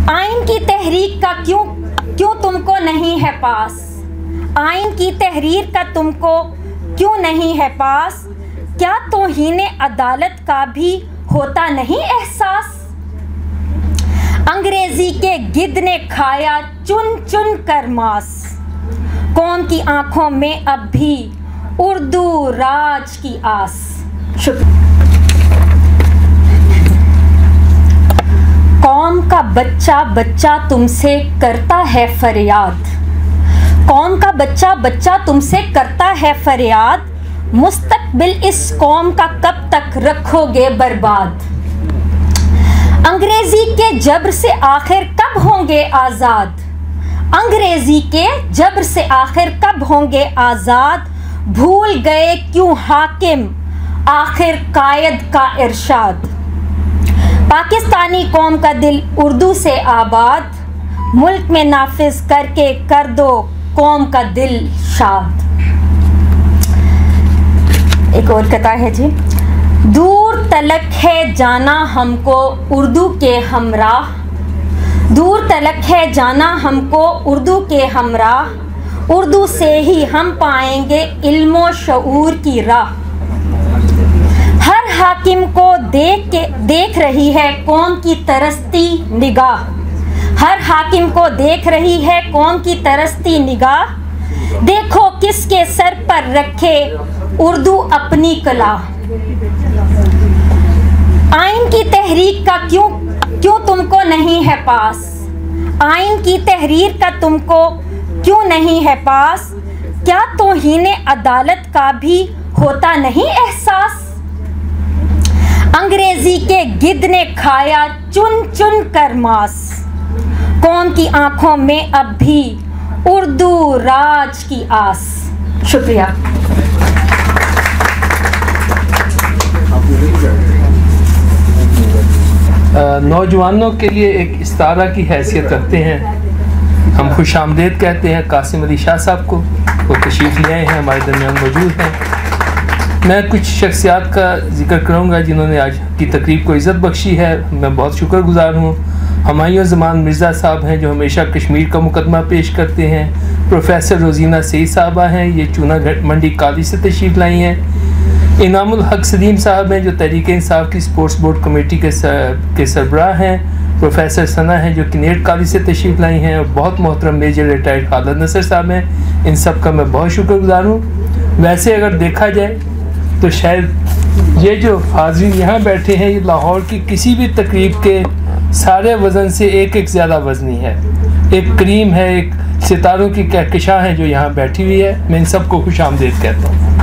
आइन की तहरीक का क्यों तुमको नहीं है पास? आइन की तहरीर का तुमको क्यों नहीं है पास? क्या तौहीने अदालत का भी होता नहीं एहसास? अंग्रेजी के गिद्ध ने खाया चुन चुन कर मांस, कौम की आंखों में अब भी उर्दू राज की आस। शुक्रिया। कौम का बच्चा बच्चा तुमसे करता है फरियाद, कौम का बच्चा बच्चा तुमसे करता है फरियाद, मुस्तकबिल इस कौम का कब तक रखोगे बर्बाद? अंग्रेजी के जबर से आखिर कब होंगे आज़ाद? अंग्रेजी के जबर से आखिर कब होंगे आज़ाद? भूल गए क्यों हाकिम आखिर कायद का इरशाद? पाकिस्तानी कौम का दिल उर्दू से आबाद, मुल्क में नाफिज करके कर दो कौम का दिल शाद। एक और कथा है जी। दूर तलक है जाना हमको उर्दू के हमराह, दूर तलक है जाना हमको उर्दू के हमराह, उर्दू से ही हम पाएंगे इल्मो शऊर की राह। हर हाकिम को देख रही है कौम की तरसती निगाह, हर हाकिम को देख रही है कौम की तरसती निगाह, देखो किसके सर पर रखे उर्दू अपनी कला। आइन की तहरीक का क्यों तुमको नहीं है पास? आइन की तहरीर का तुमको क्यों नहीं है पास? क्या तौहीने अदालत का भी होता नहीं एहसास? अंग्रेजी के गिद्ध ने खाया चुन चुन कर मांस, कौम की आंखों में अब भी उर्दू राज की आस। शुक्रिया। नौजवानों के लिए एक इस्तारा की हैसियत रखते हैं, हम खुश आमदेद कहते हैं कासिम अली शाह साहब को। वो तशरीफ़ ले आए हैं, हमारे दरमियान मौजूद हैं। मैं कुछ शख्सियात का जिक्र करूँगा जिन्होंने आज की तकरीब को इज़्ज़त बख्शी है, मैं बहुत शुक्रगुज़ार हूँ। हुमायूं ज़मान मिर्ज़ा साहब हैं जो हमेशा कश्मीर का मुकदमा पेश करते हैं। प्रोफेसर रोज़ीना सईद साहबा हैं, ये चूनागढ़ मंडी काली से तशरीफ़ लाई हैं। इनामुल हक सलीम साहब हैं जो तहरीक इंसाफ की स्पोर्ट्स बोर्ड कमेटी के सरबराह हैं। प्रोफेसर सना हैं जो किनेट काली से तशरीफ़ लाई हैं। और बहुत मोहतरम मेजर रिटायर्ड खालिद नसर साहब हैं, इन सब का मैं बहुत शुक्रगुज़ार हूँ। वैसे अगर देखा जाए तो शायद ये जो हाज़रीन यहाँ बैठे हैं ये लाहौर की किसी भी तकरीब के सारे वज़न से एक ज़्यादा वज़नी है। एक करीम है, एक सितारों की कहकशां है जो यहाँ बैठी हुई है। मैं इन सबको खुश आमदेद कहता हूँ।